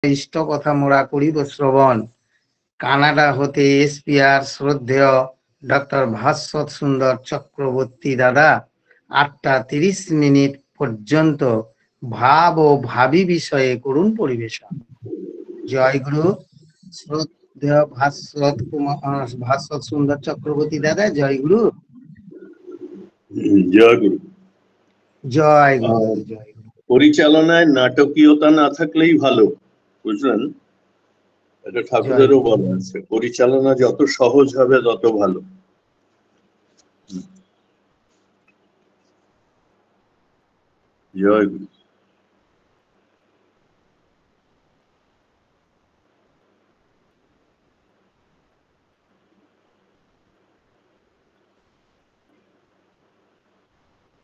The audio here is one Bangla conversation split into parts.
ইষ্ট কথা মোরা করিব শ্রবণ। কানাডা হতে এসপিআর শ্রদ্ধেয় ডক্টর ভাস্বত সুন্দর চক্রবর্তী দাদা 8টা 30 মিনিট পর্যন্ত ভাব ও ভাবি বিষয়ে করুন পরিবেশন। জয় গুরু। শ্রদ্ধেয় ভাস্বত সুন্দর চক্রবর্তী দাদা, জয় গুরু। জয় গুরু। জয় গুরু। জয় গুরু। পরিচালনায় নাটকীয়তা না থাকলেই ভালো, বুঝলেন? এটা ঠাকুরেরও বলা আছে, পরিচালনা যত সহজ হবে তত ভালো। জয় গুরু।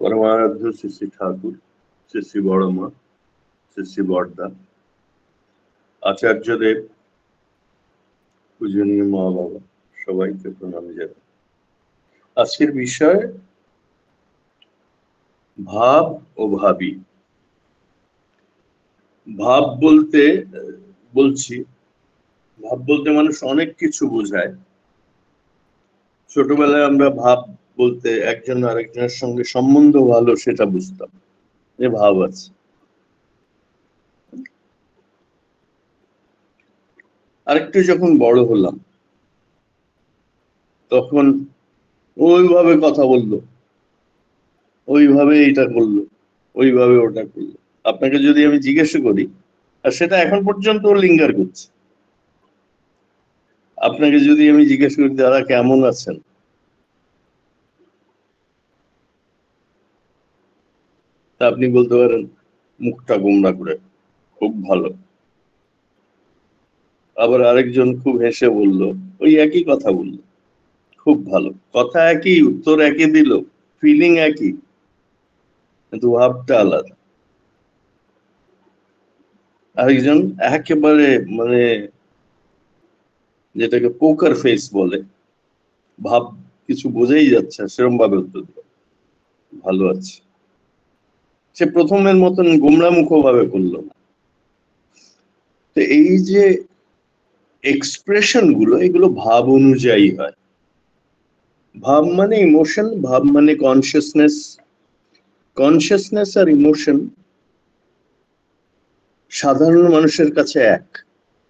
পরমারাধ্য শ্রী শ্রী ঠাকুর, শ্রী শ্রী বড় মা, শ্রী শ্রী বড়দা, আচার্যদেব, পূজনীয় মা বাবা, সবাইকে প্রণাম জানাই। আজকের বিষয় ভাব ও ভাবি। ভাব বলতে মানুষ অনেক কিছু বোঝায়। ছোটবেলায় আমরা ভাব বলতে একজন আরেকজনের সঙ্গে সম্বন্ধ ভালো সেটা বুঝতাম, যে ভাব আছে। আরেকটু যখন বড় হলাম তখন ওইভাবে কথা বললো, ওইভাবে এটা করলো, ওইভাবে ওটা করলো। আপনাকে যদি আমি জিজ্ঞেস করি, আর সেটা এখন পর্যন্ত লিঙ্গার করছে, আপনাকে যদি আমি জিজ্ঞেস করি দাদা কেমন আছেন, তা আপনি বলতে পারেন মুখটা গোমড়া করে খুব ভালো। আবার আরেকজন খুব হেসে বলল, ওই একই কথা বলল, খুব ভালো। কথা একই, উত্তর একই দিল, ফিলিং একই, কিন্তু ভাবটা আলাদা। আরেকজন একেবারে মানে যেটাকে পোকার ফেস বলে, ভাব কিছু বোঝাই যাচ্ছে সেরকম ভাবে উত্তর দিল, ভালো আছে। সে প্রথমের মতন গোমড়া মুখ ভাবে করলো না। তো এই যে এক্সপ্রেশন গুলো, এগুলো ভাব অনুযায়ী হয়। ভাব মানে ইমোশন, ভাব মানে কনসিয়াসনেস। কনসিয়াসনেস আর ইমোশন সাধারণ মানুষের কাছে এক।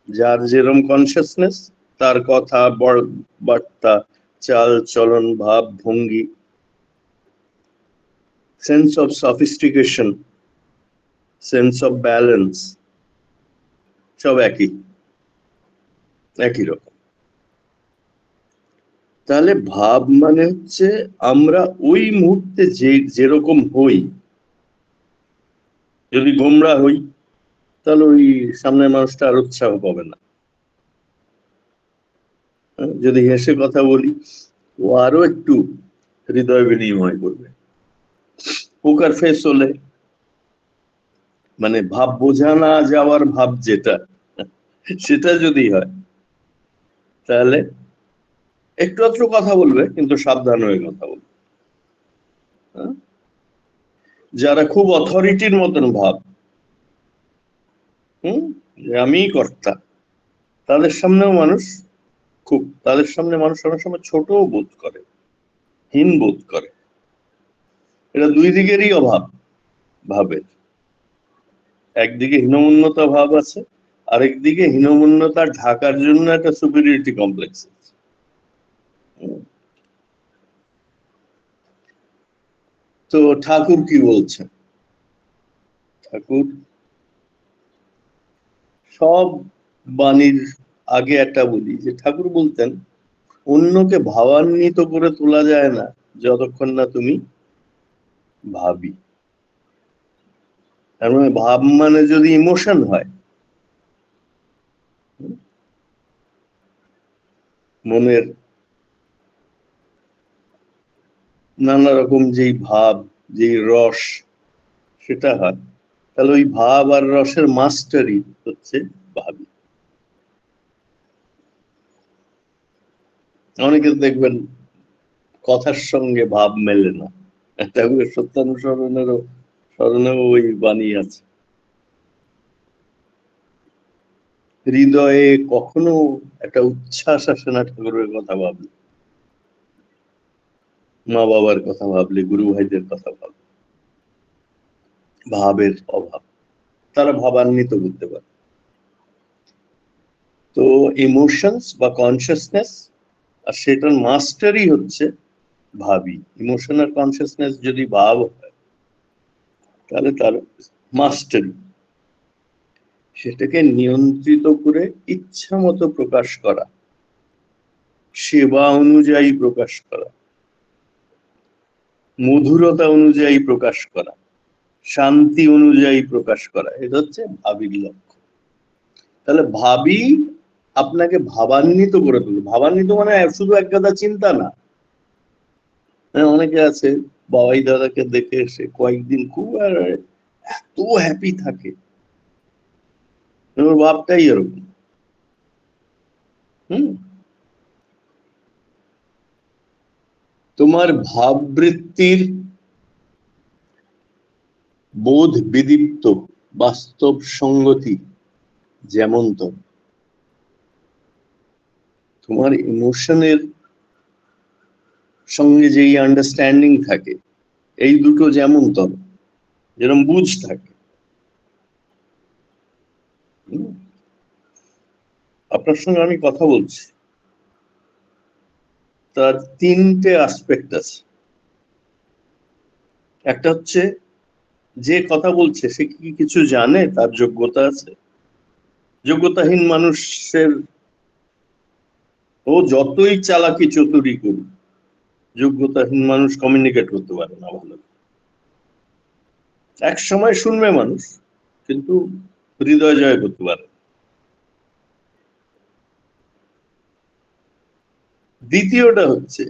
যার যেরকম কনসিয়াসনেস, তার কথা, বার্তা, চাল চলন, ভাব ভঙ্গি, sense of sophistication, sense of balance, সব একই রকম। তাহলে ভাব মানে হচ্ছে আমরা ওই মুহূর্তে যেরকম হই। যদি গোমরা হই তাহলে ওই সামনের মানুষটা আর উৎসাহ পাবে না। যদি হেসে কথা বলি, ও আরো একটু হৃদয় বিনিময় করবে। পোকার ফেস হলে, মানে ভাব বোঝা না যাওয়ার ভাব যেটা, সেটা যদি হয় তাহলে একটু একটু কথা বলবে, কিন্তু সাবধান হয়ে কথা বলবে। যারা খুব অথরিটির মতন ভাব, যে আমি কর্তা, তাদের সামনেও মানুষ অনেক সময় ছোট বোধ করে, হীন বোধ করে। এটা দুই দিকেরই অভাব ভাবের। একদিকে হীনমন্যতা ভাব আছে, আরেকদিকে হীনমন্যতা ঢাকার জন্য একটা সুপিরিয়রিটি কমপ্লেক্স আছে। তো ঠাকুর কি বলছেন? ঠাকুর সব বাণীর আগে একটা বলি, যে ঠাকুর বলতেন অন্যকে ভাবান্বিত করে তোলা যায় না যতক্ষণ না তুমি ভাবি। তার মানে ভাব মানে যদি ইমোশন হয়, মনের নানা রকম যেই ভাব, যেই রস, সেটা হয়, তাহলে ওই ভাব আর রসের মাস্টারই হচ্ছে ভাবি। অনেকে দেখবেন কথার সঙ্গে ভাব মেলে না। ঠাকুরের সত্যানুসরণেও ওই বাণী আছে। হৃদয়ে কখনো একটা উচ্ছ্বাস আসে না ঠাকুরের কথা ভাবলে, মা বাবার কথা ভাবলে, গুরু ভাইদের কথা ভাবলে। ভাবের অভাব, তারা ভাবান্বিত করতে পারে। তো ইমোশনস বা কনসিয়াসনেস, আর সেটার মাস্টারই হচ্ছে ভাবি। ইমোশন আর কনসিয়াসনেস যদি ভাব হয় তাহলে তার মাস্টারি, সেটাকে নিয়ন্ত্রিত করে ইচ্ছা মতো প্রকাশ করা, সেবা অনুযায়ী প্রকাশ করা, মধুরতা অনুযায়ী প্রকাশ করা, শান্তি অনুযায়ী প্রকাশ করা, এটা হচ্ছে ভাবির লক্ষ্য। তাহলে ভাবি আপনাকে ভাবান্বিত করে তুলবে। ভাবান্বিত মানে শুধু এক গাদা চিন্তা না। অনেকে আছে বাবাই দাদাকে দেখে এসে কয়েকদিন খুব এত হ্যাপি থাকে, ভাবটাই এরকম। তোমার ভাববৃত্তির বোধ বিদীপ্ত বাস্তব সঙ্গতি যেমন তোমার ইমোশনের সঙ্গে যেই আন্ডারস্ট্যান্ডিং থাকে, এই দুটো যেমন যেরকম বুঝ থাকে। আপনার সঙ্গে আমি কথা বলছি, তার তিনটে আসপেক্ট আছে। একটা হচ্ছে যে কথা বলছে সে কি কিছু জানে, তার যোগ্যতা আছে। যোগ্যতাহীন মানুষের ও যতই চালাকি চতুরি করুক, যোগ্যতাহীন মানুষ কমিউনিকেট করতে পারে না ভালো। এক সময় শুনবে মানুষ, কিন্তু হৃদয় জয় করতে পারে। দ্বিতীয়টা হচ্ছে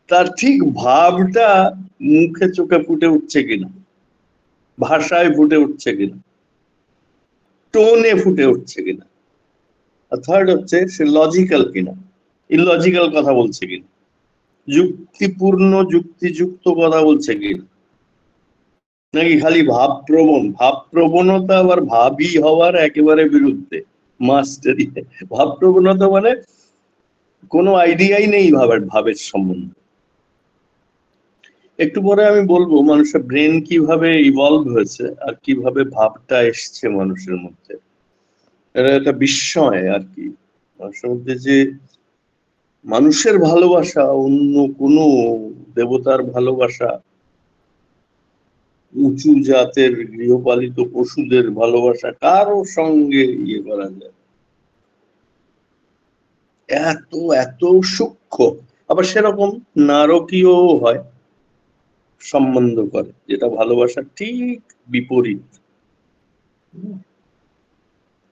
তার ঠিক ভাবটা মুখে চোখে ফুটে উঠছে কিনা, ভাষায় ফুটে উঠছে কিনা, টোনে ফুটে উঠছে কিনা। আর থার্ড হচ্ছে সে লজিক্যাল কিনা, ইললজিক্যাল কথা বলছে কিনা, যুক্তিপূর্ণ যুক্তিযুক্ত কথা বলছে কিনা, নাকি খালি ভাবপ্রবণ। ভাবপ্রবণতা আবার ভাবি হওয়ার একেবারে বিরুদ্ধে। মাস্টারি ভাবপ্রবণতা মানে কোনো আইডিয়াই নেই ভাবের সম্বন্ধে। একটু পরে আমি বলবো মানুষের ব্রেন কিভাবে ইভলভ হয়েছে আর কিভাবে ভাবটা এসছে মানুষের মধ্যে। এটা একটা বিস্ময় আর কি, মানুষের মধ্যে যে মানুষের ভালোবাসা, অন্য কোনো দেবতার ভালোবাসা, উঁচু জাতের গৃহপালিত পশুদের ভালোবাসা কারো সঙ্গে ইয়ে করা যায়। এত এত সূক্ষ্ম, আবার সেরকম নারকীয় হয়, সম্বন্ধ করে, যেটা ভালোবাসা ঠিক বিপরীত।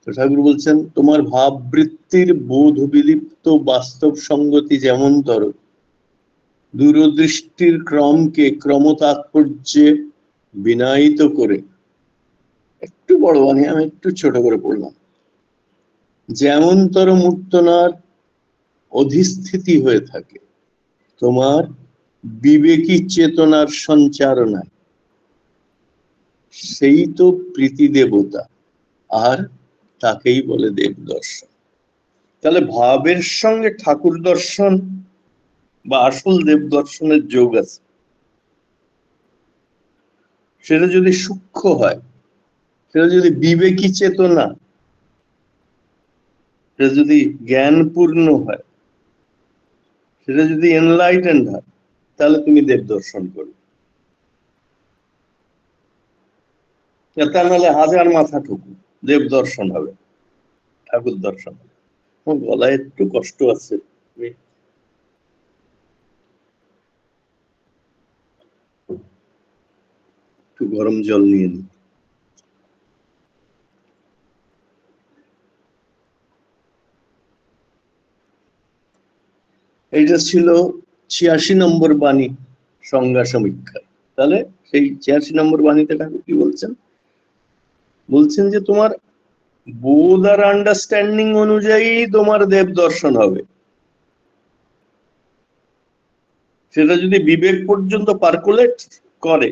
ঠাকুর বলছেন তোমার ভাববৃত্তির বোধ বিলিপ্ত বাস্তব সঙ্গতি যেমন দূরদৃষ্টির ক্রমকে ক্রমতাৎপর্যে বিনায়িত করে। একটু বড় বাণী, আমি একটু ছোট করে পড়লাম। যেমনতর মূর্তনার অধিস্থিতি হয়ে থাকে তোমার বিবেকী চেতনার সঞ্চারণায়, সেই তো প্রীতি দেবতা, আর তাকেই বলে দেব দর্শন। তাহলে ভাবের সঙ্গে ঠাকুর দর্শন বা আসল দেব দর্শনের যোগ আছে। সেটা যদি সূক্ষ্ম হয়, সেটা যদি বিবেকী চেতনা, সেটা যদি জ্ঞানপূর্ণ হয়, সেটা যদি এনলাইটেন্ড হয়, তাহলে তুমি দেব দর্শন করবে। তা নাহলে হাজার মাথা ঠুকু, দেব দর্শন হবে, ঠাকুর দর্শন হবে। গলায় একটু কষ্ট আছে, একটু গরম জল নিয়ে নি। এইটা ছিল ৮৬ নম্বর বাণী সংজ্ঞা সমীক্ষা। তাহলে সেই ৮৬ নম্বর বাণীতে ঠাকুর কি বলছেন? বলছেন যে তোমার বোধ আর আন্ডারস্ট্যান্ডিং অনুযায়ী তোমার দেব দর্শন হবে। সেটা যদি বিবেক পর্যন্ত পার্কুলেট করে,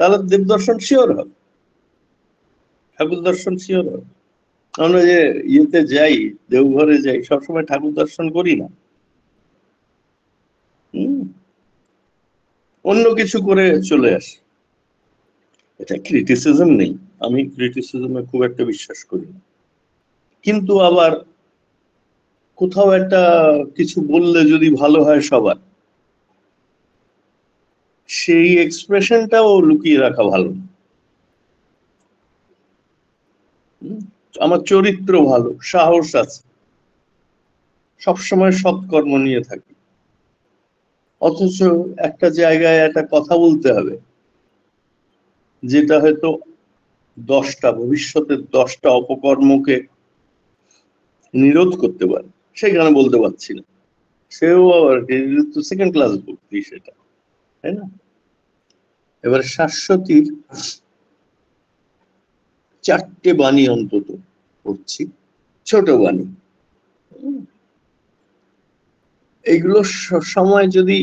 তাহলে দেব দর্শন শিওর হবে, ঠাকুর দর্শন শিওর হবে। আমরা যে ইয়েতে যাই, দেওঘরে যাই, সবসময় ঠাকুর দর্শন করি না, অন্য কিছু করে চলে আসি। এটা ক্রিটিসিজম নেই, আমি ক্রিটিসিজমে খুব একটা বিশ্বাস করি না, কিন্তু আবার কোথাও একটা কিছু বললে যদি ভালো হয় সবার, সেই এক্সপ্রেশনটাও লুকিয়ে রাখা ভালো না। আমার চরিত্র ভালো, সাহস আছে, সবসময় সৎকর্ম নিয়ে থাকি, অথচ একটা জায়গায় একটা কথা বলতে হবে যেটা হয়তো ভবিষ্যতের 10টা অপকর্মকে নিরোধ করতে পারে, সেখানে বলতে পারছি না। সেও আবার সেকেন্ড ক্লাস ভক্তি, সেটা, তাই না? এবার শাশ্বতীর 4টে বাণী অন্তত পড়ছি, ছোট বাণী। এইগুলো সময় যদি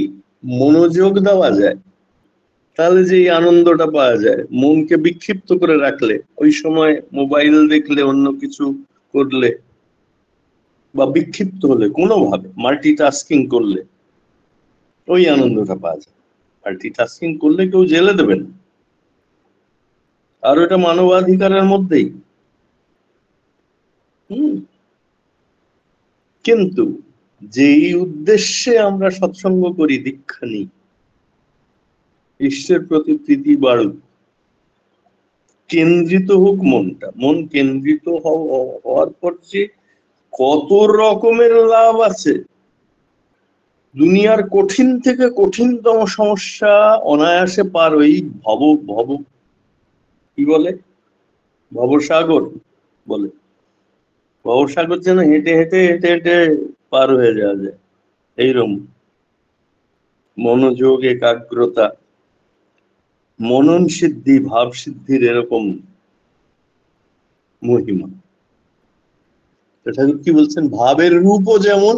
মনোযোগ দেওয়া যায়, তাহলে যে আনন্দটা পাওয়া যায়, মনকে বিক্ষিপ্ত করে রাখলে, ওই সময় মোবাইল দেখলে, অন্য কিছু করলে, বা বিক্ষিপ্ত হলে, কোনোভাবে মাল্টিটাস্কিং করলে ওই আনন্দটা পাওয়া যায়। মাল্টিটাস্কিং করলে কেউ জেলে দেবে না, আর ওটা মানবাধিকারের মধ্যেই। কিন্তু যেই উদ্দেশ্যে আমরা সৎসঙ্গ করি, দীক্ষা নিই, ঈশ্বরের প্রতি প্রীতি বাড়ুক, কেন্দ্রিত হোক মনটা, মন কেন্দ্রিত হওয়ার পর যে কত রকমের লাভ আছে, দুনিয়ার কঠিন থেকে কঠিনতম সমস্যা অনায়াসে পার ওই ভব ভব কি বলে, ভবসাগর বলে, ভবসাগর যেন হেঁটে হেঁটে হেঁটে হেঁটে পার হয়ে যাওয়া যায়। এইরকম মনোযোগ, একাগ্রতা, মনন সিদ্ধি, ভাব সিদ্ধির এরকম মহিমা। ঠাকুর কি বলছেন, ভাবের রূপও যেমন,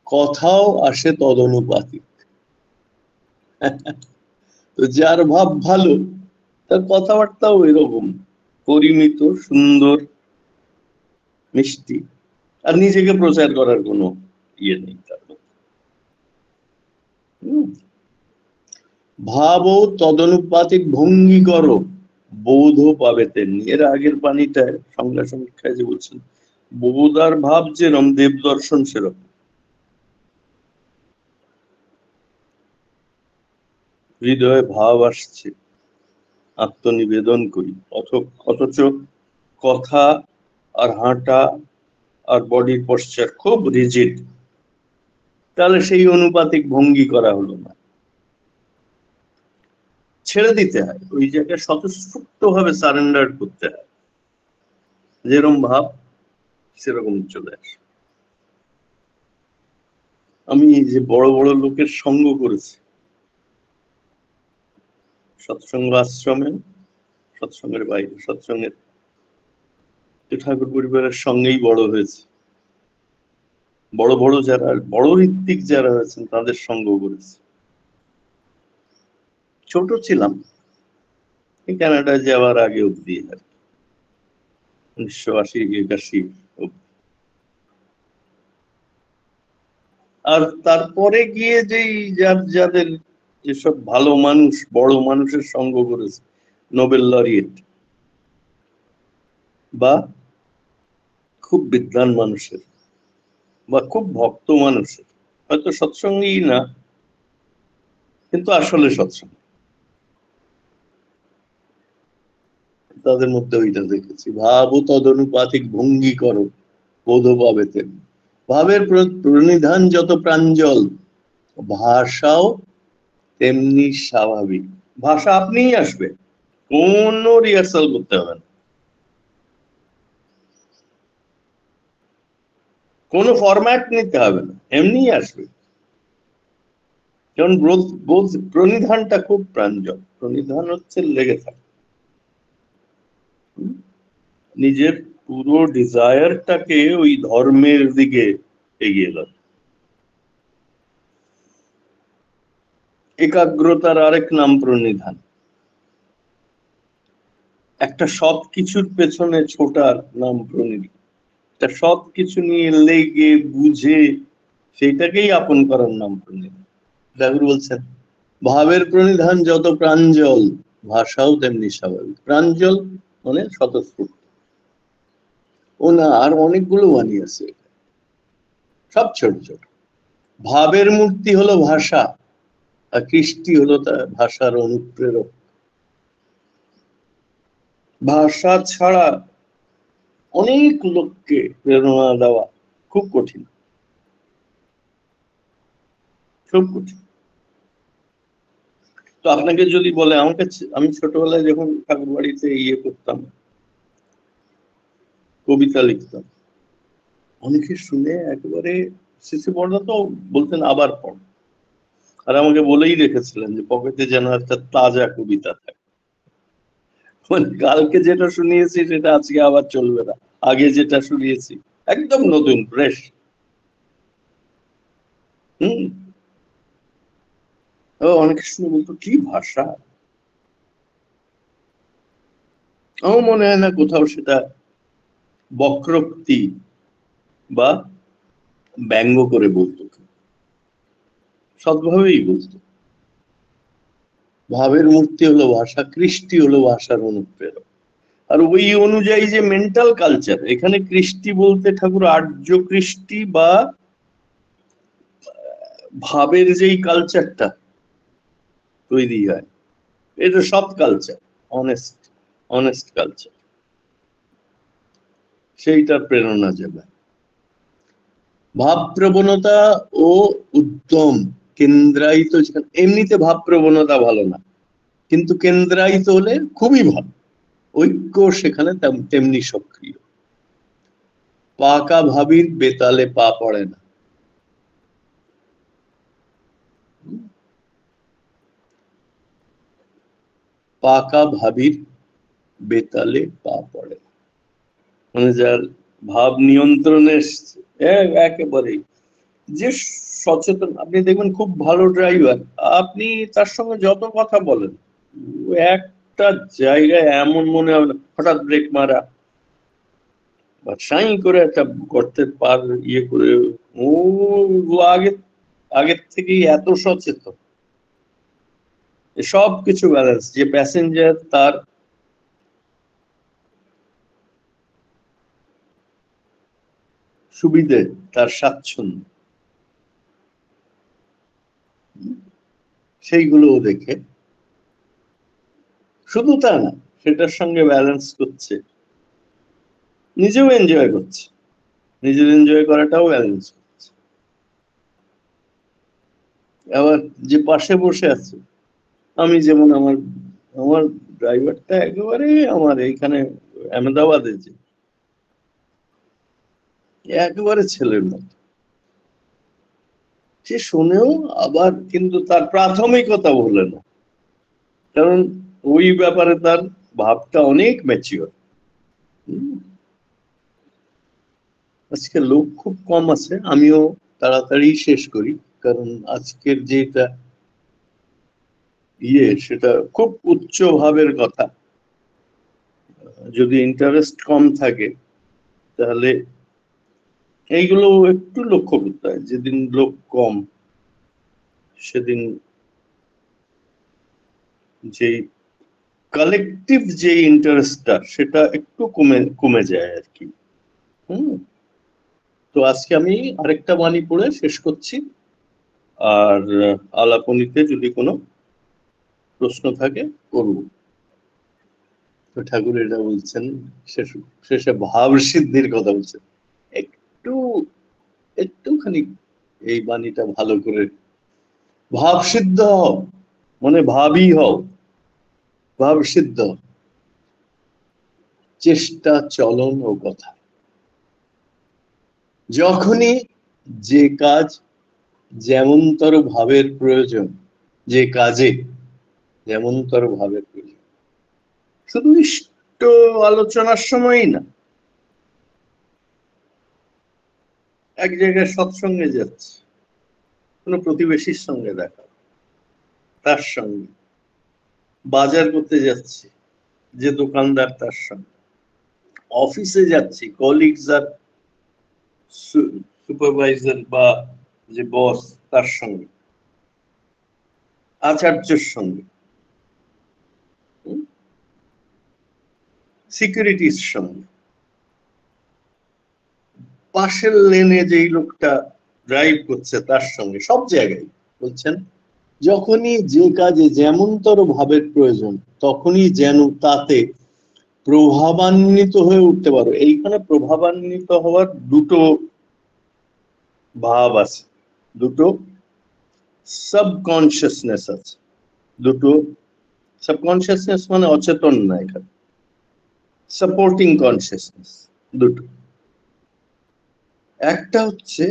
কথাও আসে তদনুপাতিক। তো যার ভাব ভালো, তার কথাবার্তাও এরকম পরিমিত, সুন্দর, মিষ্টি, আর নিজেকে প্রচার করার কোনো ইয়ে নেই তার মধ্যে। ভাব ও তদনুপাতিক ভঙ্গি করো, বোধ পাবে তেমনি। এর আগের বাণীটায় সংজ্ঞা সমীক্ষায় যে বলছেন, বোধ আর ভাব যেরম, দেব দর্শন সেরকম। হৃদয়ে ভাব আসছে, আত্মনিবেদন করি, অথচ কথা আর হাঁটা আর বডির পশ্চার খুব রিজিড, তাহলে সেই অনুপাতিক ভঙ্গি করা হলো না। ছেড়ে দিতে হয়, ওই জায়গায় স্বতঃস্ফূর্ত ভাবে সারেন্ডার করতে হয়, যেরকম ভাব সেরকম চলে আসে। আমি যে বড় বড় লোকের সঙ্গ করেছি, সৎসঙ্গ আশ্রমে, সৎসঙ্গের বাইরে, সৎসঙ্গের ঠাকুর পরিবারের সঙ্গেই বড় হয়েছে, বড় বড় যারা বড় ঋত্বিক যারা হয়েছেন তাদের সঙ্গ করেছে। ছোট ছিলাম, কানাডায় যাওয়ার আগে অব্দি, 1980-81। আর তারপরে গিয়ে যেই যাদের যেসব ভালো মানুষ, বড় মানুষের সঙ্গ করেছে, নোবেল লরিয়েট বা খুব বিদ্বান মানুষের বা খুব ভক্ত মানুষের, হয়তো সৎসঙ্গী না, কিন্তু আসলে সৎসঙ্গ, তাদের মধ্যে ওইটা দেখেছি। ভাব ও তদনুপাতিক ভঙ্গি করো, বোধ পাবে তেমনি। ভাবের প্রণিধান যত প্রাঞ্জল, ভাষাও তেমনি স্বাভাবিক। ভাষা আপনিই আসবে, কোনো রিহার্সাল করতে হবে না, কোনো ফরম্যাট নিতে হবে না, এমনি আসবে। কারণ প্রণিধানটা খুব প্রাঞ্জল, প্রণিধান হচ্ছে লেগে থাকে, নিজের পুরো ডিজায়ারটাকে ওই ধর্মের দিকে এগিয়ে দেয়। একাগ্রতার আরেক নাম প্রণিধান। একটা সবকিছুর পেছনে ছোটার নাম প্রণীতি, একটা সবকিছু নিয়ে লেগে বুঝে সেইটাকেই আপন করার নাম প্রণীতি। ঠাকুর বলছেন ভাবের প্রণিধান যত প্রাঞ্জল, ভাষাও তেমনি স্বাভাবিক। প্রাঞ্জল মানে স্বতঃস্ফূর্ত। ও না, আর অনেকগুলো বাণী আছে, সব ছোট ছোট। ভাবের মূর্তি হলো ভাষা, আর কৃষ্টি হলো তার ভাষার অনুপ্রেরক। ভাষা ছাড়া অনেক লোককে প্রেরণা দেওয়া খুব কঠিন, খুব কঠিন। তো আপনাকে যদি বলে, আমাকে, আমি ছোটবেলায় যখন ঠাকুর বাড়িতে করতাম, কবিতা লিখতাম, অনেকে শুনে একেবারে শিশু পড়া তো বলতেন আবার পড়, আর আমাকে বলেই রেখেছিলেন যে পকেটে যেন একটা তাজা কবিতা থাকে, মানে কালকে যেটা শুনিয়েছি সেটা আজকে আবার চলবে না, আগে যেটা শুনিয়েছি একদম নতুন ফ্রেশ। হম। অনেকে শুনে বলতো কি ভাষা। আমার মনে হয় না কোথাও সেটা বক্রোক্তি বা ব্যঙ্গ করে বলতো, সৎভাবেই বলতো। ভাবের মূর্তি হলো ভাষা, কৃষ্টি হলো ভাষার অনুপ্রেরক। আর ওই অনুযায়ী যে মেন্টাল কালচার, এখানে কৃষ্টি বলতে ঠাকুর আর্য কৃষ্টি বা ভাবের যেই কালচারটা তৈরি হয়, এটা সব কালচার, অনেস্ট অনেস্ট কালচার, সেইটার প্রেরণা যাবে। ভাব প্রবণতা ও উদ্যম কেন্দ্রায়িত, এমনিতে ভাব প্রবণতা ভালো না, কিন্তু কেন্দ্রায়িত হলে খুবই ভালো। ঐক্য সেখানে তেমনি সক্রিয়। পাকা ভাবির বেতালে পা পড়ে না। পাকা ভাবির বেতালে পা পড়ে, মানে যার ভাব নিয়ন্ত্রণে একেবারেই, যে সচেতন। আপনি দেখবেন খুব ভালো ড্রাইভার, আপনি তার সঙ্গে যত কথা বলেন, একটা জায়গায় এমন মনে হবে না হঠাৎ ব্রেক মারা বা সাই করে একটা গর্তের পার করে, ও আগে আগের থেকেই এত সচেতন, সব কিছু ব্যালেন্স। যে প্যাসেঞ্জার তার সুবিধে, তার স্বাচ্ছন্দ্য, সেইগুলো দেখে, শুধু তা না, সেটার সঙ্গে ব্যালেন্স করছে, নিজেও এনজয় করছে, নিজের এনজয় করাটাও ব্যালেন্স করছে। আবার যে পাশে বসে আছে, আমি যেমন আমার আমার ড্রাইভারটা একেবারে আমার এইখানে আহমেদাবাদে, যে একেবারে ছেলের মতো, সে শুনেও আবার কিন্তু তার প্রাথমিকতা বলে না, কারণ ওই ব্যাপারে তার ভাবটা অনেক ম্যাচিওর। আজকে লোক খুব কম আছে, আমিও তাড়াতাড়ি শেষ করি, কারণ আজকের যেটা সেটা খুব উচ্চ ভাবের কথা। যদি ইন্টারেস্ট কম থাকে তাহলে এইগুলো একটু লক্ষ্য করতে হয়। যেদিন লোক কম, সেদিন যে কালেকটিভ যে ইন্টারেস্টটা, সেটা একটু কমে কমে যায় আর কি। তো আজকে আমি আরেকটা বাণী পড়ে শেষ করছি, আর আলাপনীতে যদি কোনো প্রশ্ন থাকে করব। তো ঠাকুর এটা বলছেন, শেষে ভাব সিদ্ধির কথা বলছেন। একটু একটুখানি এই বাণীটা ভালো করে, ভাব সিদ্ধ হও, মানে ভাবই হও, ভাব সিদ্ধ, চেষ্টা চলন ও কথা। যখনই যে কাজ যেমনতর ভাবের প্রয়োজন, যে কাজে যেমনতর ভাবের প্রয়োজন, শুধু ইষ্ট আলোচনার সময়ই না, এক জায়গায় সৎসঙ্গে যাচ্ছে, কোনো প্রতিবেশীর সঙ্গে দেখা, তার সঙ্গে বাজার করতে যাচ্ছে, যে দোকানদার তার সঙ্গে, অফিসে যাচ্ছি কলিগস আর সুপারভাইজার বা যে বস তার সঙ্গে, আচার্যের সঙ্গে, সিকিউরিটির সঙ্গে, পাশের লেনে যেই লোকটা ড্রাইভ করছে তার সঙ্গে, সব জায়গায় বলছেন যখনই যে কাজে যেমনতর ভাবের প্রয়োজন তখনই যেন তাতে প্রভাবান্বিত হয়ে উঠতে পারো। এইখানে প্রভাবান্বিত হওয়ার দুটো ভাব আছে, দুটো সাবকনসিয়াসনেস আছে, দুটো সাবকনসিয়াসনেস মানে অচেতন না, এখানে সাপোর্টিং কনসিয়াসনেস দুটো। একটা হচ্ছে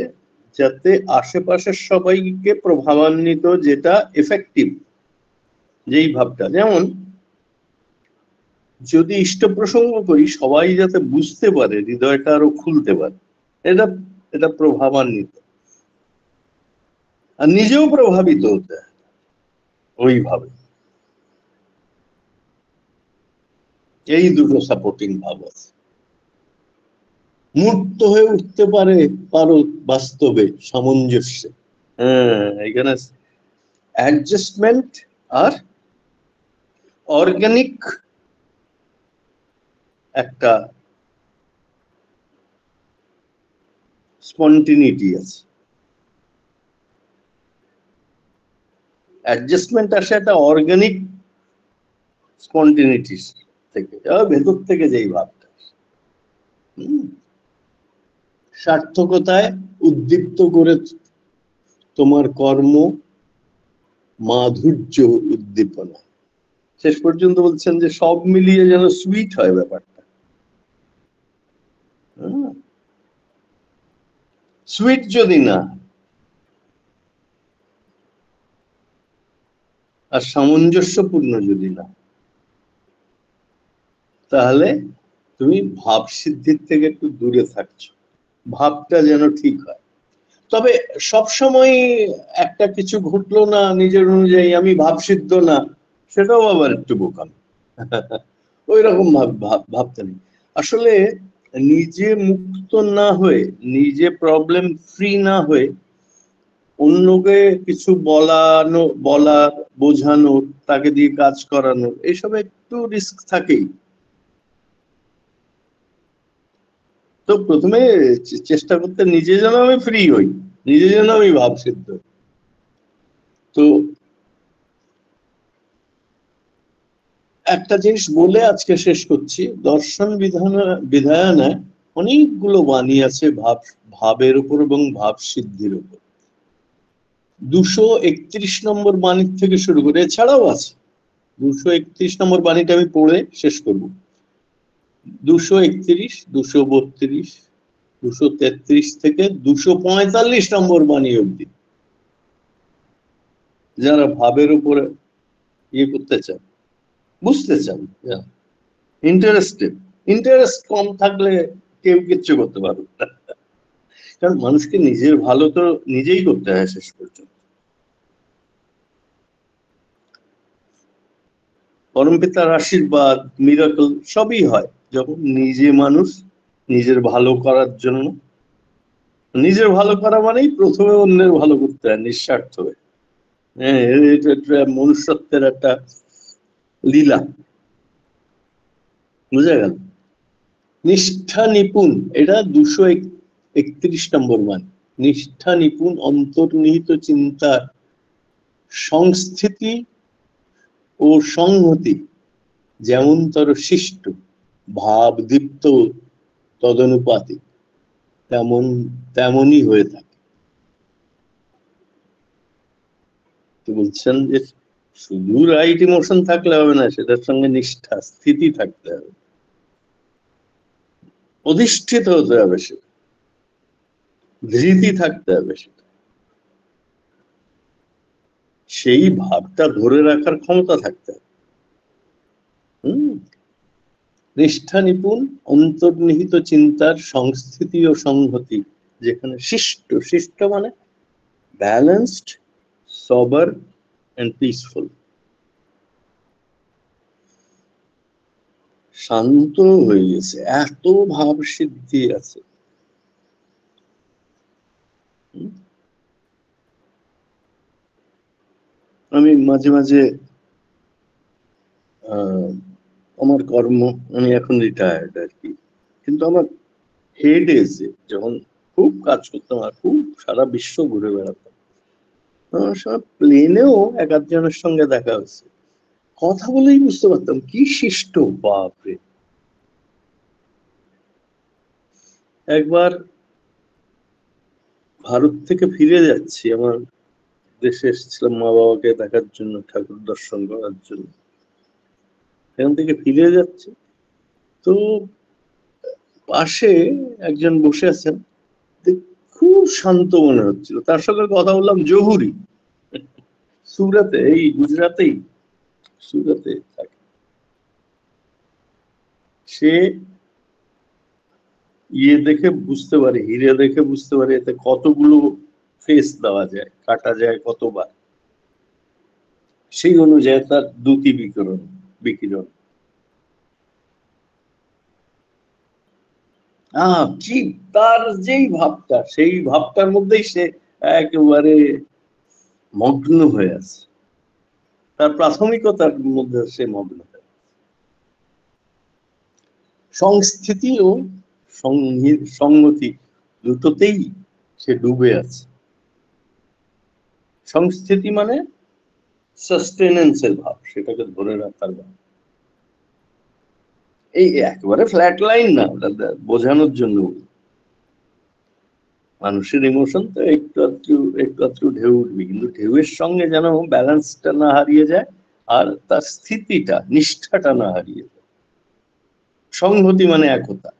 যাতে আশেপাশের সবাইকে প্রভাবান্বিত, যেটা এফেক্টিভ, যেই ভাবটা, যেমন যদি ইষ্ট প্রসঙ্গ করি সবাই যাতে বুঝতে পারে, হৃদয়টা আরো খুলতে পারে, এটা এটা প্রভাবান্বিত, আর নিজেও প্রভাবিত হতে হয় ওইভাবে। এই দুটো সাপোর্টিং ভাব আছে। মূর্ত হয়ে উঠতে পারো বাস্তবে সামঞ্জস্যে। এখানে অ্যাডজাস্টমেন্ট আর অর্গানিক একটা স্পন্টিনিটি আছে। অ্যাডজাস্টমেন্ট আসে একটা অর্গানিক স্পন্টিনিটি থেকে, ভেতর থেকে যেই ভাবটা, সার্থকতায় উদ্দীপ্ত করে তোমার কর্ম, মাধুর্য উদ্দীপনা। শেষ পর্যন্ত বলছেন যে সব মিলিয়ে যেন সুইট হয় ব্যাপারটা। সুইট যদি না আর সামঞ্জস্যপূর্ণ যদি না, তাহলে তুমি ভাব সিদ্ধির থেকে একটু দূরে থাকছো, ভাবটা যেন ঠিক হয়। তবে সবসময় একটা কিছু ঘটলো না নিজের অনুযায়ী আমি ভাব সিদ্ধ না, সেটাও আবার একটু বোকামি। ওই রকম ভাবতে নেই। আসলে নিজে মুক্ত না হয়ে, নিজে প্রবলেম ফ্রি না হয়ে, অন্যকে কিছু বলার, বোঝানোর, তাকে দিয়ে কাজ করানোর, এইসব একটু রিস্ক থাকেই। তো প্রথমে চেষ্টা করতে নিজে যেন আমি ফ্রি হই, নিজে যেন আমি ভাব সিদ্ধ। তো একটা জিনিস বলে আজকে শেষ করছি, দর্শন বিধায়নায় অনেকগুলো বাণী আছে ভাবের উপর এবং ভাব সিদ্ধির উপর। 231 নম্বর বাণীর থেকে শুরু করে, এছাড়াও আছে। 231 নম্বর বাণীটা আমি পড়ে শেষ করব। 231, 232, 233 থেকে 245 নম্বর বাণী অব্দি যারা ভাবের উপরে ইয়ে করতে চান, বুঝতে চান, ইন্টারেস্ট কম থাকলে কেউ কিচ্ছু করতে পারবে না। কারণ মানুষকে নিজের ভালো তো নিজেই করতে হয় শেষ পর্যন্ত। পরমপিতার আশীর্বাদ, মিরাকল সবই হয় যখন মানুষ নিজের ভালো করার জন্য, নিজের ভালো করা মানেই প্রথমে অন্যের ভালো করতে হয় নিঃস্বার্থ হয়ে। হ্যাঁ, এটা মনুষ্যত্বের একটা লীলা, বুঝা গেল? নিষ্ঠা নিপুণ, এটা 231 নম্বর মান। নিষ্ঠা নিপুণ অন্তর্নিহিত চিন্তার সংস্থিতি ও সংহতি যেমনতর শিষ্ট, ভাব দীপ্ত তদনুপাতিক তেমনই হয়ে থাকে। বলছেন যে শুধু রাইট ইমোশন থাকলে হবে না, সেটার সঙ্গে নিষ্ঠা স্থিতি থাকতে হবে, অধিষ্ঠিত হতে হবে, সেটা ধৃতি থাকতে হবে, সেটা সেই ভাবটা ধরে রাখার ক্ষমতা থাকতে হবে। নিষ্ঠা নিপুণ অন্তর্নিহিত চিন্তার সংস্থিতি ও সংহতি যেখানে শিষ্ট মানে ব্যালেন্সড, sober and peaceful. শান্ত হয়ে গেছে, এত ভাব সিদ্ধি আছে। আমি মাঝে মাঝে আমার কর্ম, আমি এখন রিটায়ার্ড আর কি, কিন্তু আমার হেড এসে যখন খুব কাজ করতাম আর খুব সারা বিশ্ব ঘুরে বেড়াতাম, সব প্লেনেও এক আধজনের সঙ্গে দেখা হচ্ছে, কথা বলেই বুঝতে পারতাম কি শিষ্ট, বাপরে। একবার ভারত থেকে ফিরে যাচ্ছি, আমার দেশে এসেছিলাম মা বাবাকে দেখার জন্য, ঠাকুর দর্শন করার জন্য, এখান থেকে ফিরে যাচ্ছি তো পাশে একজন বসে আছেন, খুব শান্ত মনে হচ্ছিল, তার সঙ্গে কথা বললাম জহুরি, সুরাতে, এই গুজরাতেই, সুরাতে থাকে সে। ইয়ে দেখে বুঝতে পারে, হিরে দেখে বুঝতে পারে এতে কতগুলো ফেস দেওয়া যায়, কাটা যায় কতবার, সেই অনুযায়ী তার দ্যুতি বিকিরণ। কি তার যেই ভাবটা, সেই ভাবটার মধ্যেই সে একেবারে মগ্ন হয়ে আছে, তার প্রাথমিকতার মধ্যে সে মগ্ন হয়ে আছে। সংস্থিতি ও সংগতি দুটোতেই সে ডুবে আছে। সংস্থিতি মানে সাস্টেনেন্সের ভাব, সেটাকে ধরে রাখার ভাব। এই একেবারে ফ্ল্যাট লাইন না, ওটা বোঝানোর জন্য। মানুষের ইমোশন তো একটু আধটু ঢেউ উঠবে, কিন্তু ঢেউয়ের সঙ্গে যেন ব্যালেন্সটা না হারিয়ে যায়, আর তার স্থিতিটা, নিষ্ঠাটা না হারিয়ে যায়। সংহতি মানে একতা,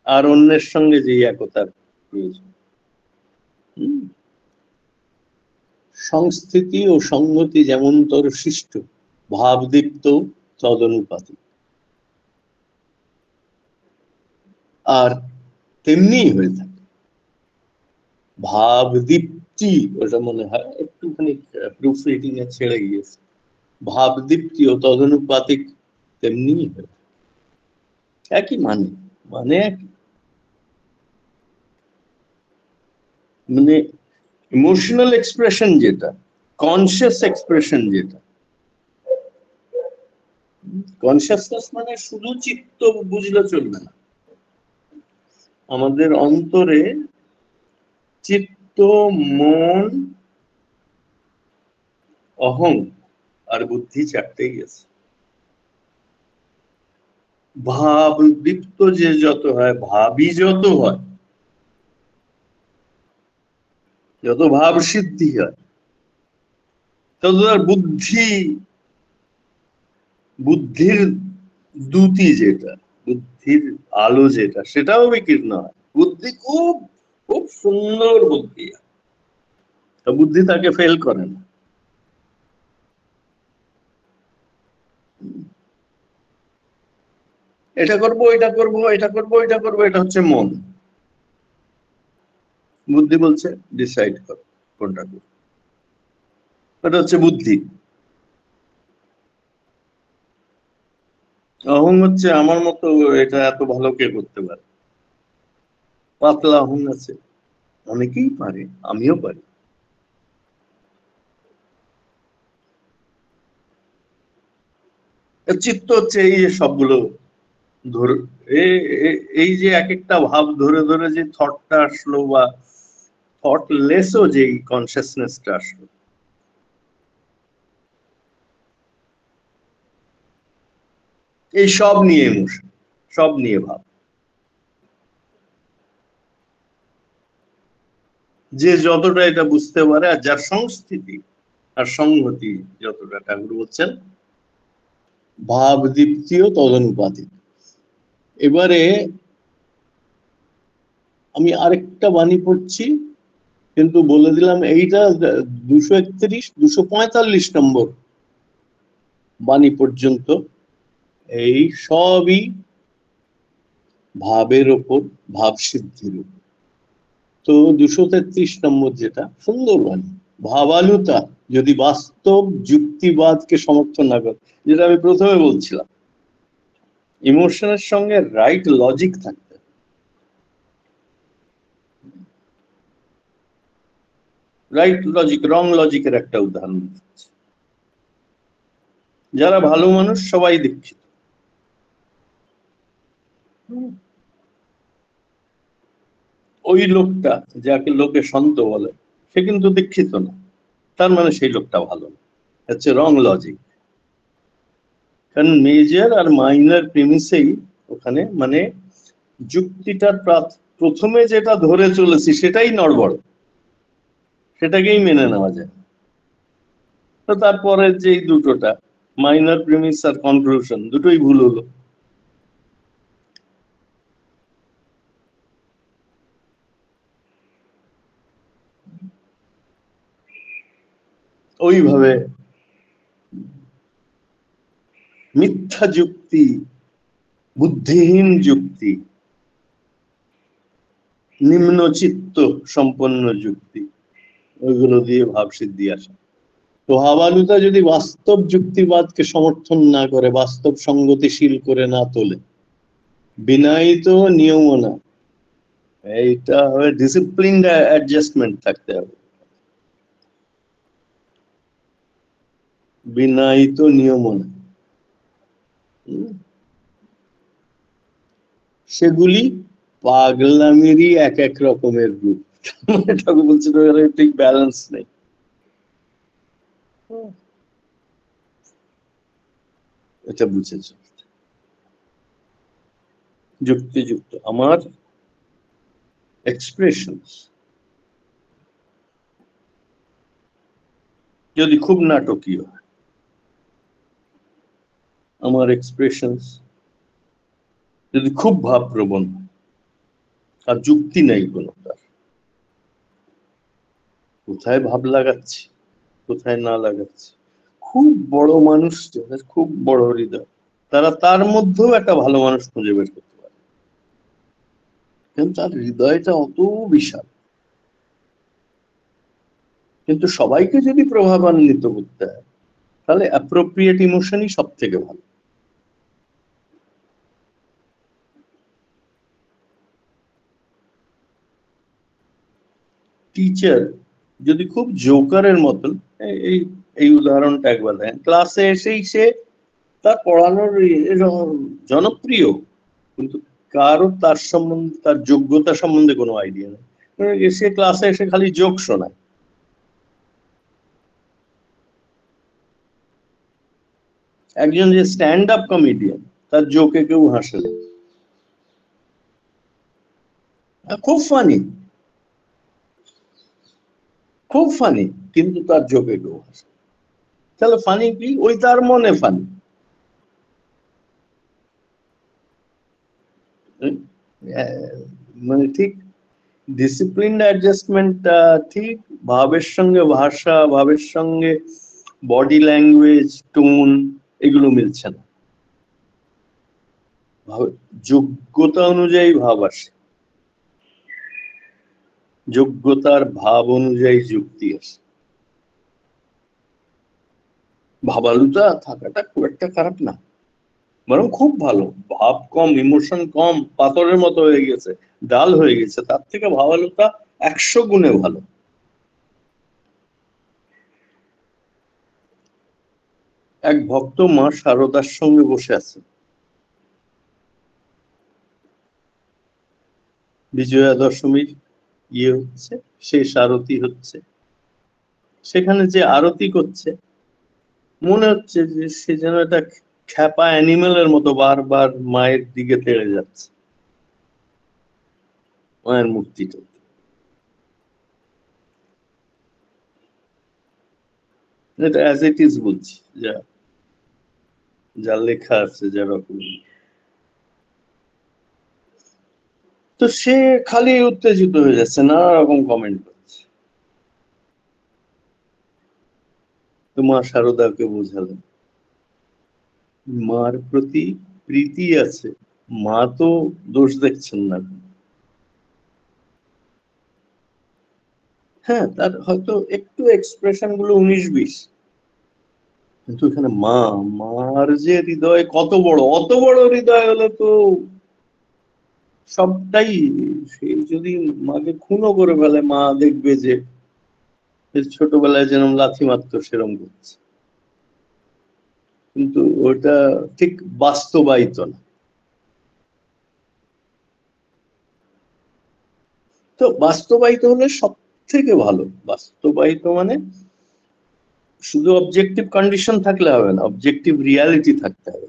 আর অন্যের সঙ্গে যে একতার প্রয়োজন। সংস্থিতি ও সংহতি যেমন তোর সৃষ্ট, ভাবদীপ্ত তদনুপাতি। আর তেমনি হয়ে থাকে ভাবদীপ্তি, ওটা মনে হয় একটুখানি প্রুফ রিডিং এ ছেড়ে গিয়েছে, ভাবদীপ্তি ও তদনুপাতিক তেমনি হয়ে থাকে, একই মানে একই। মানে ইমোশনাল এক্সপ্রেশন যেটা, কনসিয়াস এক্সপ্রেশন যেটা, কনসিয়াসনেস মানে শুধু চিত্ত বুঝলে চলবে না, আমাদের অন্তরে চিত্ত, মন, অহং আর বুদ্ধি চারটেই আছে। ভাব দীপ্ত যে যত হয়, ভাবই যত হয়, যত ভাব সিদ্ধি হয়, তত তার বুদ্ধির দ্যুতি যেটা, বুদ্ধির আলো যেটা, সেটাও বিকীর্ণ হয়। বুদ্ধি খুব খুব সুন্দর বুদ্ধি, বুদ্ধি তাকে ফেল করে না। এটা করবো, এটা করবো, এটা করবো, এটা করবো, এটা হচ্ছে মন। বুদ্ধি বলছে ডিসাইড কর কোনটা করবো, এটা হচ্ছে বুদ্ধি। অহং হচ্ছে আমার মতো এটা এত ভালো কে করতে পারে, পাতলা অহং আছে, অনেকেই পারে, আমিও পারি। চিত্ত হচ্ছে এই যে সবগুলো ধরে, এই যে এক একটা ভাব ধরে ধরে যে থটটা আসলো, বা থটলেসও যে কনসিয়াসনেসটা আসলো, এই সব নিয়ে ইমোশন, সব নিয়ে ভাব। যে যতটা এটা বুঝতে পারে, আর যার সংস্থিতি আর সংহতি যতটা, ঠাকুর বলছেন ভাব দীপ্তিও তদনুপাতিক। এবারে আমি আরেকটা বাণী পড়ছি, কিন্তু বলে দিলাম এইটা 231, 245 নম্বর বাণী পর্যন্ত এই সবই ভাবের ওপর, ভাব সিদ্ধির উপর। তো 233 নম্বর যেটা সুন্দর বাণী, ভাবালুতা যদি বাস্তব যুক্তিবাদকে সমর্থন না করে, যেটা আমি প্রথমে বলছিলাম, ইমোশনের সঙ্গে রাইট লজিক থাকতে হবে। রাইট লজিক, রং লজিকের একটা উদাহরণ দিচ্ছি। যারা ভালো মানুষ সবাই দীক্ষিত, ওই লোকটা যাকে লোকে সন্ত বলে সে কিন্তু দীক্ষিত না, তার মানে সেই লোকটা ভালো না, হচ্ছে রং লজিক। কারণ মেজর আর মাইনর প্রিমিসেই ওখানে মানে যুক্তিটার প্রথমে যেটা ধরে চলেছি সেটাই নড়বড়, সেটাকেই মেনে নেওয়া যায়। তো তারপরে যে দুটোটা মাইনর প্রিমিস আর কনক্লুশন দুটোই ভুল হলো। ওইভাবে মিথ্যা যুক্তি, বুদ্ধিহীন যুক্তি, নিম্নচিত্ত সম্পন্ন যুক্তি, ওইগুলো দিয়ে ভাবসিদ্ধি আসে। তো হাবালুদা যদি বাস্তব যুক্তিবাদকে সমর্থন না করে, বাস্তব সঙ্গতিশীল করে না তোলে, বিনায়িত নিয়মও না, এইটা হবে ডিসিপ্লিন অ্যাডজাস্টমেন্ট থাকতে হবে, বিনায়িত নিয়মও না। সেগুলি পাগলামিরই এক এক রকমের রূপ। ঠাকুর বলছিল ঠিক ব্যালেন্স নেই। এটা বুঝেছ? যুক্তিযুক্ত আমার এক্সপ্রেশন যদি খুব নাটকীয়, আমার এক্সপ্রেশন যদি খুব ভাবপ্রবণ আর যুক্তি নেই কোনো, তার কোথায় ভাব লাগাচ্ছি কোথায় না লাগাচ্ছি। খুব বড় মানুষ, খুব বড় হৃদয়, তারা তার মধ্যেও একটা ভালো মানুষ খুঁজে বের করতে পারে, কিন্তু তার হৃদয়টা অত বিশাল। কিন্তু সবাইকে যদি প্রভাবান্বিত করতে হয় তাহলে অ্যাপ্রোপ্রিয়েট ইমোশনই সব থেকে ভালো। টিচার যদি খুব জোকারের মতন, এই এই উদাহরণটা একবার দেন, ক্লাসে এসেই সে তার পড়ানোর জনপ্রিয়, কিন্তু কারো তার সম্বন্ধে, তার যোগ্যতা সম্বন্ধে কোনো আইডিয়া নেই, সে ক্লাসে এসে খালি জোক শোনায়। একজন যে স্ট্যান্ড আপ কমেডিয়ান, তার জোকে কেউ হাসে, খুব ফানি, খুব ফানি, কিন্তু তার জোকে কেউ হাসে। তাহলে ফানি কি? ওই তার মনে ফানি। মানে ঠিক ডিসিপ্লিন অ্যাডজাস্টমেন্ট, ঠিক ভাবের সঙ্গে ভাষা, ভাবের সঙ্গে বডি ল্যাঙ্গুয়েজ, টোন, এগুলো মিলছে না। যোগ্যতা অনুযায়ী ভাব আসে, যোগ্যতার ভাব অনুযায়ী যুক্তি আসে। ভাবালুটা থাকাটা খুব একটা খারাপ না, বরং খুব ভালো। ভাব কম, ইমোশন কম, পাথরের মতো হয়ে গেছে, ডাল হয়ে গেছে, তার থেকে ভাবালুটা 100 গুণে ভালো। এক ভক্ত মা শারদার সঙ্গে বসে আছে, বিজয়া দশমীর হচ্ছে, শেষ আরতি হচ্ছে। সেখানে যে আরতি করছে মনে হচ্ছে যে সে যেন একটা খ্যাপা অ্যানিমেলের মতো বারবার মায়ের দিকে তেড়ে যাচ্ছে, মায়ের মূর্তিটা। এটা অ্যাজ ইট ইজ বলছি, যা যা লেখা আছে, যা রকম। তো সে খালি উত্তেজিত হয়ে যাচ্ছে, নানা রকম কমেন্ট করছে। তো মা শারদাকে বোঝালেন, মার প্রতি প্রীতি আছে, মা তো দোষ দেখছেন না। হ্যাঁ, তার হয়তো একটু এক্সপ্রেশন গুলো 19-20, কিন্তু এখানে মার যে হৃদয় কত বড়, অত বড় হৃদয় হলে তো সবটাই, সে যদি মাকে খুনও করে ফেলে, মা দেখবে যে ছোটবেলায় যেরকম লাথি মারতো সেরকম করছে, কিন্তু ওটা ঠিক বাস্তবায়িত না। তো বাস্তবায়িত হলে সব থেকে ভালো। বাস্তবায়িত মানে শুধু অবজেক্টিভ কন্ডিশন থাকলে হবে না, অবজেক্টিভ রিয়ালিটি থাকতে হবে।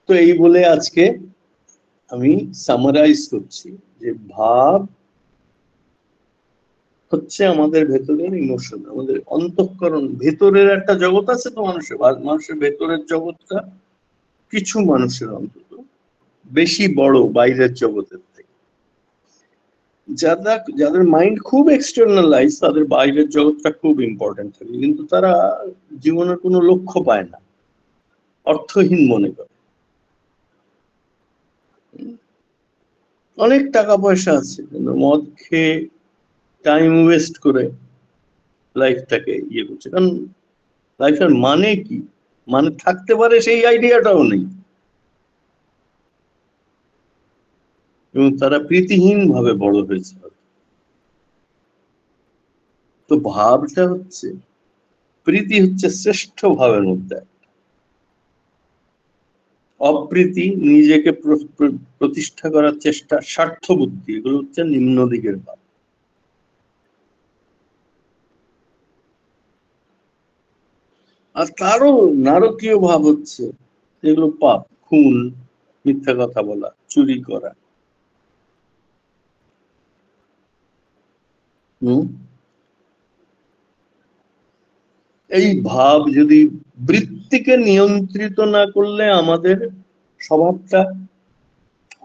তো এই বলে আজকে আমি সামারাইজ করছি যে ভাব হচ্ছে আমাদের ভেতরের ইমোশন, আমাদের অন্তঃকরণ, ভেতরের একটা জগৎ আছে তো মানুষের, মানুষের ভেতরের জগৎটা কিছু মানুষের অন্তত বেশি বড় বাইরের জগতের থেকে। যাদের মাইন্ড খুব এক্সটার্নালাইজ, তাদের বাইরের জগৎটা খুব ইম্পর্টেন্ট থাকে, কিন্তু তারা জীবনের কোনো লক্ষ্য পায় না, অর্থহীন মনে করে। অনেক টাকা পয়সা আছে কিন্তু মদ খেয়ে টাইম ওয়েস্ট করে লাইফটাকে ইয়ে করছে, কারণ লাইফের মানে কি, মানে থাকতে পারে সেই আইডিয়াটাও নেই, এবং তারা প্রীতিহীন ভাবে বড় হয়েছে। তো ভাবটা হচ্ছে, প্রীতি হচ্ছে শ্রেষ্ঠ ভাবের মধ্যে। অপ্রীতি, নিজেকে প্রতিষ্ঠা করার চেষ্টা, স্বার্থ বুদ্ধি, এগুলো হচ্ছে নিম্ন দিকের ভাব। আর তারও নারকীয় ভাব হচ্ছে এগুলো পাপ, খুন, মিথ্যা কথা বলা, চুরি করা। এই ভাব যদি বৃত্তিকে নিয়ন্ত্রিত না করলে আমাদের স্বভাবটা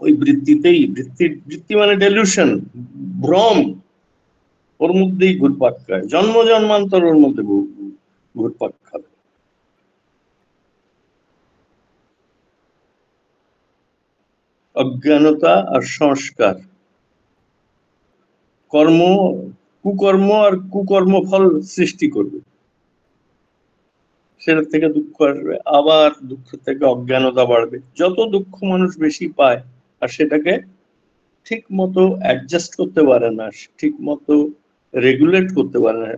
ওই বৃত্তিতেই, বৃত্তি মানে ডেলিউশন, ভ্রম, ওর মধ্যেই ঘুরপাক খায়, জন্ম জন্মান্তর ওর মধ্যে ঘুরপাক খাবে। অজ্ঞানতা আর সংস্কার, কর্ম, কুকর্ম আর কুকর্ম ফল সৃষ্টি করবে, সেটার থেকে দুঃখ আসবে, আবার দুঃখ থেকে অজ্ঞানতা বাড়বে। যত দুঃখ মানুষ বেশি পায় আর সেটাকে ঠিক মতো অ্যাডজাস্ট করতে পারে না, ঠিক মতো রেগুলেট করতে পারে না,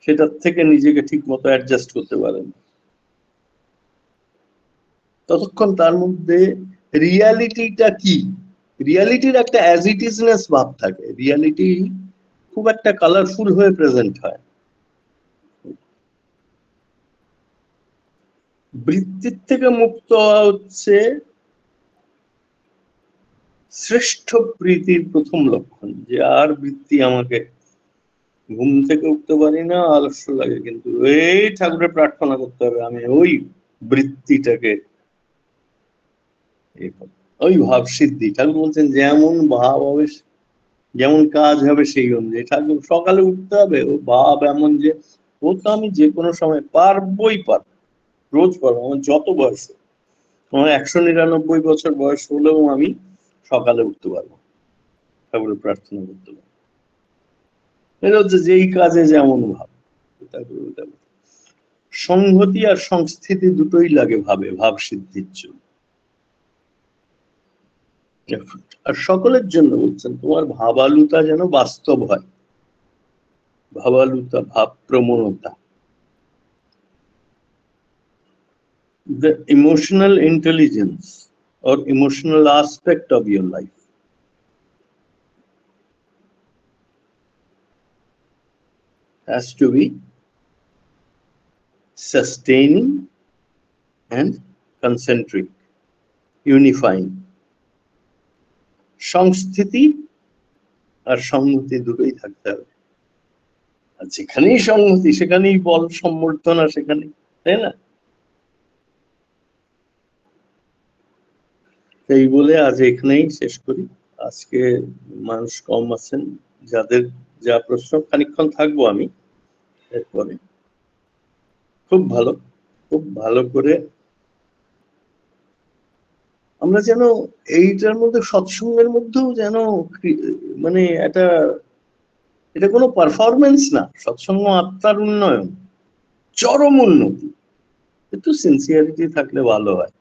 সেটার থেকে নিজেকে ঠিক মতো অ্যাডজাস্ট করতে পারে না, ততক্ষণ তার মধ্যে রিয়ালিটিটা কি, রিয়ালিটির একটা অ্যাজ ইট ইজনেস ভাব থাকে, রিয়ালিটি খুব একটা কালারফুল হয়ে প্রেজেন্ট হয়। বৃত্তির থেকে মুক্ত হওয়া হচ্ছে শ্রেষ্ঠ প্রীতির প্রথম লক্ষণ, যে আর বৃত্তি আমাকে, ঘুম থেকে উঠতে পারি না, আলস্য লাগে, কিন্তু এই ঠাকুরের প্রার্থনা করতে হবে আমি ওই বৃত্তিটাকে, ওই ভাব সিদ্ধি। ঠাকুর বলছেন যেমন ভাব হবে, যেমন কাজ হবে সেই অনুযায়ী। ঠাকুর সকালে উঠতে হবে, ও ভাব এমন যে ও তো আমি যে কোনো সময় পারবই পারবো, রোজ পারবো, আমার যত বয়স, আমার 199 বছর বয়স হলেও আমি সকালে উঠতে পারবো, ঠাকুরের প্রার্থনা করতে পারবো। এটা হচ্ছে যেই কাজে যেমন ভাব। সংহতি আর সংস্থিতি দুটোই লাগে ভাবে, ভাব সিদ্ধির জন্য। আর সকলের জন্য বলছেন তোমার ভাবালুতা যেন বাস্তব হয়, ভাবালুতা, ভাব প্রবণতা, the emotional intelligence or emotional aspect of your life has to be sustaining and concentric, unifying. সংস্থিতি আর সংহতি দুটোই থাকতে হবে, আর যেখানেই সংহতি সেখানেই বল সম্বর্ধনা, সেখানে, তাই না? এই বলে আজ এখানেই শেষ করি। আজকে মানুষ কম আছেন, যাদের যা প্রশ্ন, খানিকক্ষণ থাকবো আমি এরপরে। খুব ভালো, খুব ভালো করে আমরা যেন এইটার মধ্যে, সৎসঙ্গের মধ্যেও যেন মানে একটা এটা কোনো পারফরমেন্স না, সৎসঙ্গ আত্মার উন্নয়ন, চরম উন্নতি। একটু সিনসিয়ারিটি থাকলে ভালো হয়।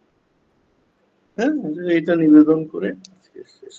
হ্যাঁ, এটা নিবেদন করে শেষ।